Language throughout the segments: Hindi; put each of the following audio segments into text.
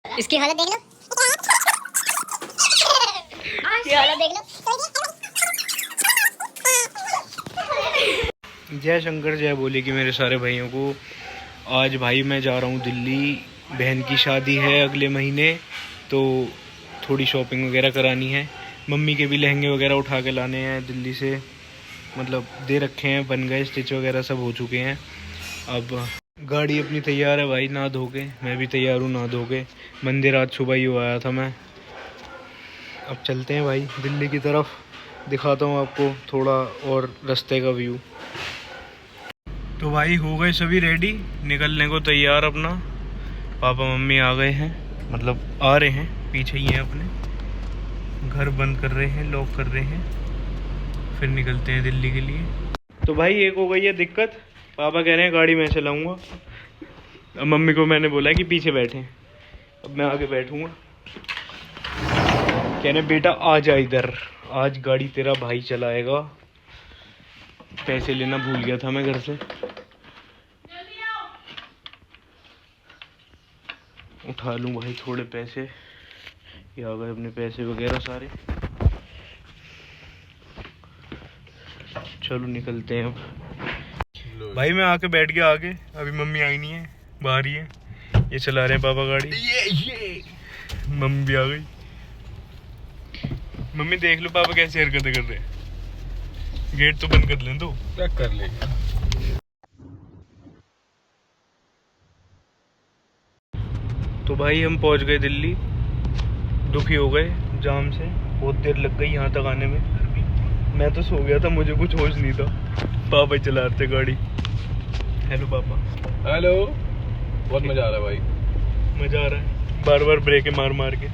इसकी हालत देख लो, इसकी हालत देख लो। जय शंकर जय बोले कि मेरे सारे भाइयों को। आज भाई मैं जा रहा हूँ दिल्ली, बहन की शादी है अगले महीने, तो थोड़ी शॉपिंग वगैरह करानी है। मम्मी के भी लहंगे वगैरह उठा के लाने हैं दिल्ली से, मतलब दे रखे हैं, बन गए, स्टिच वगैरह सब हो चुके हैं। अब गाड़ी अपनी तैयार है भाई, नहा धो के। मैं भी तैयार हूँ नहा धो के। मंदिर आज सुबह ही आया था मैं। अब चलते हैं भाई दिल्ली की तरफ, दिखाता हूँ आपको थोड़ा और रास्ते का व्यू। तो भाई हो गए सभी रेडी, निकलने को तैयार अपना। पापा मम्मी आ गए हैं, मतलब आ रहे हैं, पीछे ही हैं अपने। घर बंद कर रहे हैं, लॉक कर रहे हैं, फिर निकलते हैं दिल्ली के लिए। तो भाई एक हो गई है दिक्कत, पापा कह रहे हैं गाड़ी मैं चलाऊंगा। अब मम्मी को मैंने बोला है कि पीछे बैठें, अब मैं आगे बैठूंगा। कह रहे बेटा आ जा इधर, आज गाड़ी तेरा भाई चलाएगा। पैसे लेना भूल गया था मैं घर से। उठा लूँ भाई थोड़े पैसे, ये आ गए अपने पैसे वगैरह सारे। चलो निकलते हैं अब। भाई मैं आके बैठ गया आगे, अभी मम्मी आई नहीं है, बाहर ही है। ये चला रहे हैं पापा गाड़ी। ये मम्मी भी आ गई। मम्मी देख लो पापा कैसी हरकतें कर रहे हैं। गेट तो बंद कर लें तो क्या कर लेंगे। तो भाई हम पहुंच गए दिल्ली, दुखी हो गए जाम से, बहुत देर लग गई यहाँ तक आने में। मैं तो सो गया था, मुझे कुछ होश नहीं था। पापा ही चला रहे थे गाड़ी। हेलो पापा। हेलो। बहुत मजा आ रहा है भाई, मजा आ रहा है, बार बार ब्रेकें मार मार के,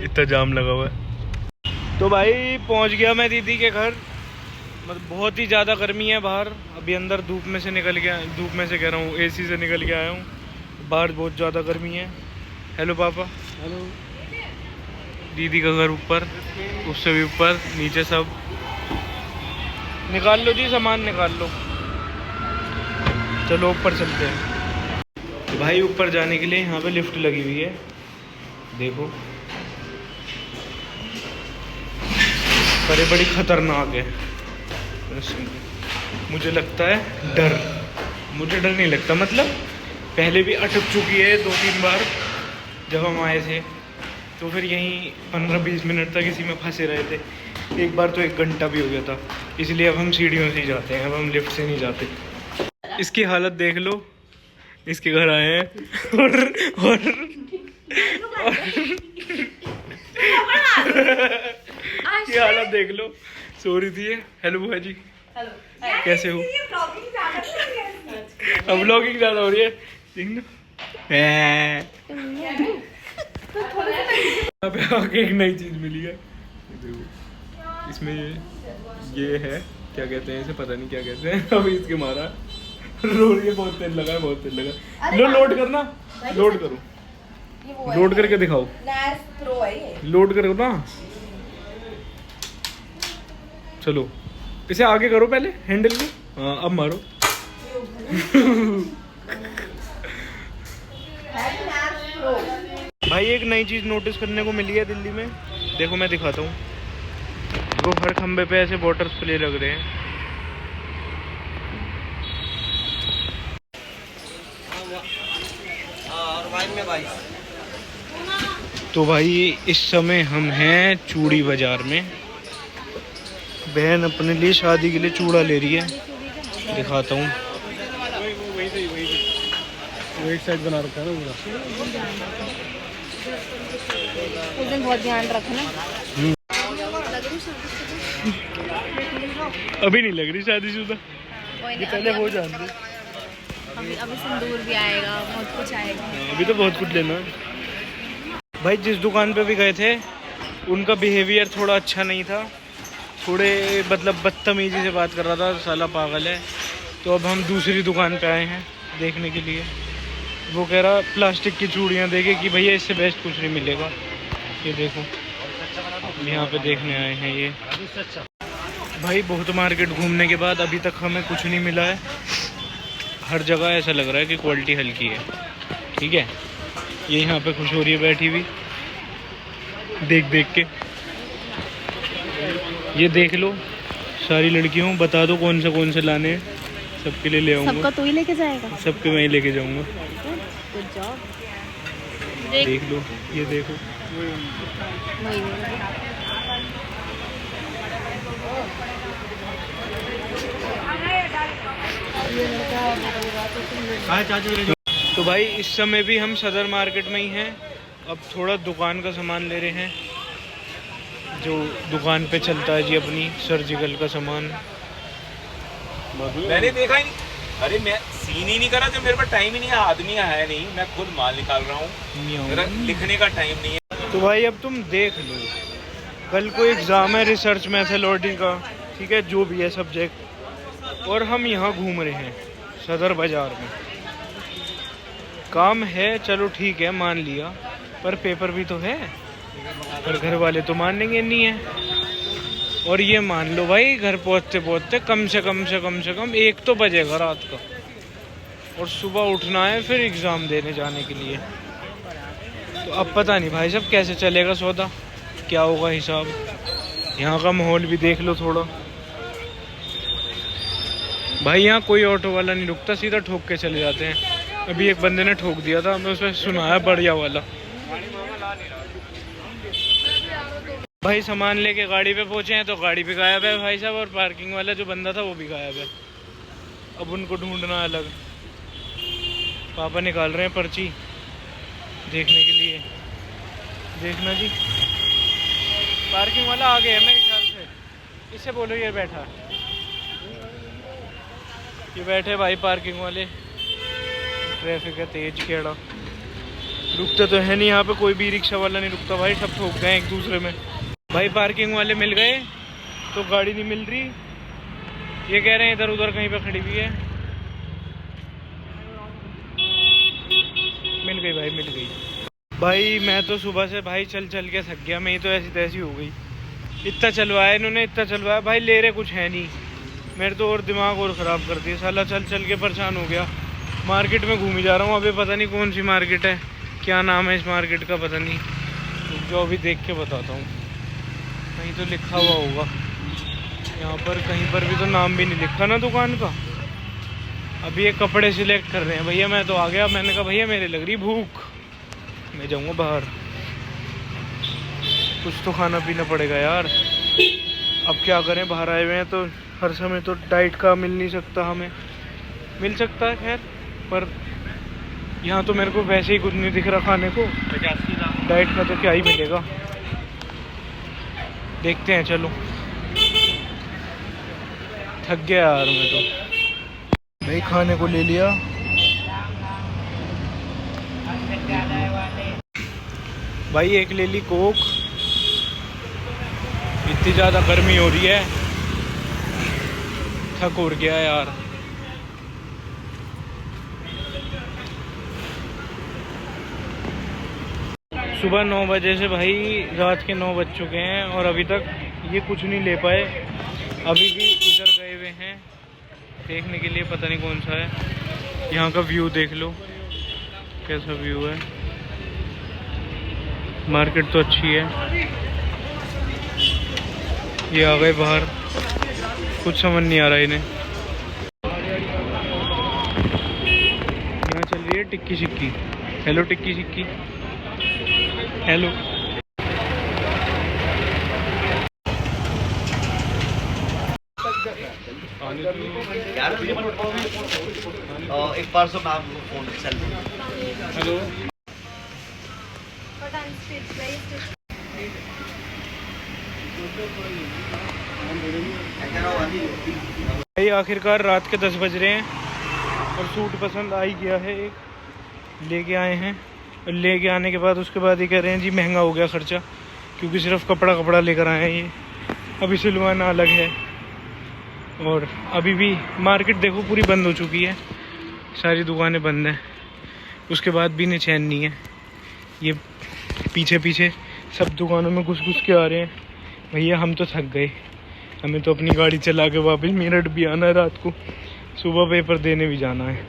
इतना जाम लगा हुआ है। तो भाई पहुंच गया मैं दीदी के घर। मतलब बहुत ही ज़्यादा गर्मी है बाहर, अभी अंदर धूप में से निकल गया, धूप में से कह रहा हूँ एसी से निकल के आया हूँ। बाहर बहुत ज़्यादा गर्मी है। हेलो पापा। हेलो। दीदी का घर ऊपर, उससे भी ऊपर, नीचे सब। निकाल लो जी, सामान निकाल लो। चलो ऊपर चलते हैं। तो भाई ऊपर जाने के लिए यहाँ पे लिफ्ट लगी हुई है, देखो। पर ये बड़ी खतरनाक है। मुझे लगता है डर, मुझे डर नहीं लगता, मतलब पहले भी अटक चुकी है 2-3 बार जब हम आए थे। तो फिर यहीं 15-20 मिनट तक इसी में फंसे रहे थे। एक बार तो 1 घंटा भी हो गया था। इसलिए अब हम सीढ़ियों से ही जाते हैं, अब हम लिफ्ट से नहीं जाते। इसकी हालत देख लो, इसके घर आए हैं और ये हालत देख लो, सो रही थी ये। हेलो बुआ जी, कैसे हो? अब व्लॉगिंग ज़्यादा हो रही है, देख लो। यहाँ पे आके एक नई चीज मिली है, इसमें ये है, क्या कहते हैं इसे, पता नहीं क्या कहते हैं। अभी इसके मारा रो रही है, बहुत तेल लगा है, बहुत तेल लगा। लो लोड करना, लोड करो, लोड करके दिखाओ, लोड करो ना। चलो इसे आगे करो पहले, हैंडल को। हाँ अब मारो। भाई एक नई चीज़ नोटिस करने को मिली है दिल्ली में, देखो मैं दिखाता हूँ। वो हर खंबे पे ऐसे वाटर स्प्रे लग रहे हैं। तो भाई इस समय हम हैं चूड़ी बाजार में। बहन अपने लिए शादी के लिए चूड़ा ले रही है, दिखाता हूँ। वो एक साइड बना रखा है ना पूरा। उस दिन बहुत ध्यान रखना। अभी नहीं लग रही शादीशुदा, ये पहले हो जाती। अभी सिंदूर भी आएगा, बहुत कुछ आएगा। अभी तो बहुत कुछ लेना है। भाई जिस दुकान पे भी गए थे उनका बिहेवियर थोड़ा अच्छा नहीं था, थोड़े मतलब बदतमीजी से बात कर रहा था, साला पागल है। तो अब हम दूसरी दुकान पे आए हैं देखने के लिए। वो कह रहा प्लास्टिक की चूड़ियाँ देखे कि भैया इससे बेस्ट कुछ नहीं मिलेगा। ये देखो यहाँ पे देखने आए हैं ये। भाई बहुत मार्केट घूमने के बाद अभी तक हमें कुछ नहीं मिला है। हर जगह ऐसा लग रहा है कि क्वालिटी हल्की है, ठीक है। ये यहाँ पे खुश हो रही है बैठी हुई देख देख के। ये देख लो सारी लड़कियों, बता दो कौन से लाने हैं, सबके लिए ले आऊँगा। सबका तू ही लेके जाएगा? सबके मैं ही लेके जाऊँगा। Good job. देख लो, ये देखो। तो भाई इस समय भी हम सदर मार्केट में ही हैं। अब थोड़ा दुकान का सामान ले रहे हैं, जो दुकान पे चलता है जी, अपनी सर्जिकल का सामान। मैंने देखा ही नहीं, अरे मैं सीन ही नहीं करा, जब मेरे पास टाइम ही नहीं है, आदमी है नहीं, मैं खुद माल निकाल रहा हूँ, मेरा लिखने का टाइम नहीं है। तो भाई अब तुम देख लो, कल को एग्ज़ाम है रिसर्च मैथोलॉजी का, ठीक है, जो भी है सब्जेक्ट, और हम यहाँ घूम रहे हैं सदर बाज़ार में। काम है, चलो ठीक है, मान लिया, पर पेपर भी तो है, पर घर वाले तो मानेंगे नहीं है। और ये मान लो भाई घर पहुँचते पहुँचते कम से कम 1 तो बजेगा रात का, और सुबह उठना है फिर एग्ज़ाम देने जाने के लिए। तो अब पता नहीं भाई साहब कैसे चलेगा सौदा, क्या होगा हिसाब। यहाँ का माहौल भी देख लो थोड़ा भाई, यहाँ कोई ऑटो वाला नहीं रुकता, सीधा ठोक के चले जाते हैं। अभी एक बंदे ने ठोक दिया था, हमें उसमें सुनाया बढ़िया वाला। भाई सामान लेके गाड़ी पे पहुँचे हैं तो गाड़ी पे गायब है भाई साहब, और पार्किंग वाला जो बंदा था वो भी गायब है। अब उनको ढूंढना अलग। पापा निकाल रहे हैं पर्ची देखने के लिए। देखना जी, पार्किंग वाला आ गया है मेरे ख्याल से, इससे बोलो ये बैठा, ये बैठे भाई पार्किंग वाले। ट्रैफिक है तेज केड़ा, रुकते तो है नहीं यहाँ पे, कोई भी रिक्शा वाला नहीं रुकता भाई, सब ठोक गए एक दूसरे में। भाई पार्किंग वाले मिल गए तो गाड़ी नहीं मिल रही, ये कह रहे हैं इधर उधर कहीं पे खड़ी हुई है। मिल गई भाई, मिल गई। भाई मैं तो सुबह से भाई चल चल के थक गया, मैं तो ऐसी तैसी हो गई। इतना चलवाया इन्होंने, इतना चलवाया भाई, ले रहे कुछ है नहीं। मेरे तो और दिमाग और ख़राब कर दिया साला, चल चल के परेशान हो गया। मार्केट में घूम ही जा रहा हूँ, अभी पता नहीं कौन सी मार्केट है, क्या नाम है इस मार्केट का पता नहीं, जो अभी देख के बताता हूँ। कहीं तो लिखा हुआ होगा यहाँ पर, कहीं पर भी तो नाम भी नहीं लिखा ना दुकान का। अभी ये कपड़े सिलेक्ट कर रहे हैं भैया, मैं तो आ गया। मैंने कहा भैया मेरे लग रही भूख, मैं जाऊँगा बाहर, कुछ तो खाना पीना पड़ेगा यार। अब क्या करें, बाहर आए हुए हैं तो हर समय तो डाइट का मिल नहीं सकता, हमें मिल सकता है खैर, पर यहाँ तो मेरे को वैसे ही कुछ नहीं दिख रहा खाने को, डाइट का तो क्या ही मिलेगा। देखते हैं, चलो थक गया यार मैं तो। भाई खाने को ले लिया, भाई एक ले ली कोक। इतनी ज़्यादा गर्मी हो रही है, थक उड़ गया यार। सुबह 9 बजे से भाई रात के 9 बज चुके हैं और अभी तक ये कुछ नहीं ले पाए। अभी भी इधर गए हुए हैं देखने के लिए, पता नहीं कौन सा है। यहाँ का व्यू देख लो कैसा व्यू है, मार्केट तो अच्छी है। ये आ गए बाहर, कुछ समझ नहीं आ रहा इन्हें। यहाँ चल रही है टिक्की सिक्की। हेलो टिक्की सिक्की, हेलो। एक परसों मैं आपको फोन चल हेलो। भाई आखिरकार रात के 10 बज रहे हैं और सूट पसंद आ ही गया है, एक लेके आए हैं। और लेके आने के बाद उसके बाद ये कह रहे हैं जी महंगा हो गया खर्चा, क्योंकि सिर्फ कपड़ा लेकर आए हैं ये, अभी सिलवाना अलग है। और अभी भी मार्केट देखो पूरी बंद हो चुकी है, सारी दुकानें बंद हैं। उसके बाद भी इन्हें चैन नहीं है, ये पीछे पीछे सब दुकानों में घुस के आ रहे हैं। भैया हम तो थक गए, हमें तो अपनी गाड़ी चला के वापस मेरठ भी आना है, रात को सुबह पेपर देने भी जाना है।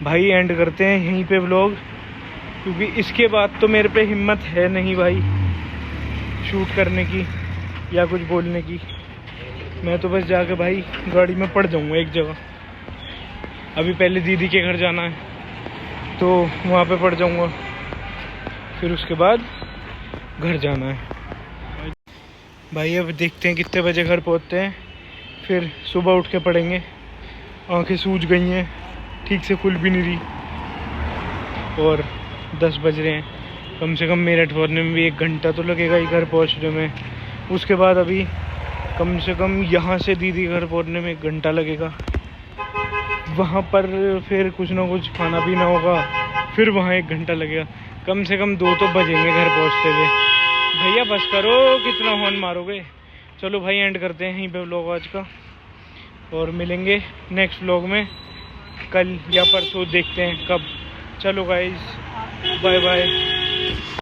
भाई एंड करते हैं यहीं पे व्लॉग, क्योंकि इसके बाद तो मेरे पे हिम्मत है नहीं भाई शूट करने की या कुछ बोलने की। मैं तो बस जाके भाई गाड़ी में पड़ जाऊंगा एक जगह। अभी पहले दीदी के घर जाना है तो वहाँ पे पड़ जाऊंगा, फिर उसके बाद घर जाना है। भाई अब देखते हैं कितने बजे घर पहुँचते हैं, फिर सुबह उठ के पड़ेंगे। आंखें सूज गई हैं, ठीक से खुल भी नहीं रही और 10 बज रहे हैं। कम से कम मेरठ पहुँचने में भी 1 घंटा तो लगेगा ही घर पहुँचने में। उसके बाद अभी कम से कम यहाँ से दीदी घर पहुँचने में 1 घंटा लगेगा। वहाँ पर फिर कुछ ना कुछ खाना पीना होगा, फिर वहाँ 1 घंटा लगेगा। कम से कम 2 तो बजेंगे घर पहुँचते हुए। भैया बस करो, कितना हॉर्न मारोगे। चलो भाई एंड करते हैं यहीं पे व्लॉग आज का और मिलेंगे नेक्स्ट व्लॉग में कल या परसों, देखते हैं कब। चलो गाइस बाय बाय।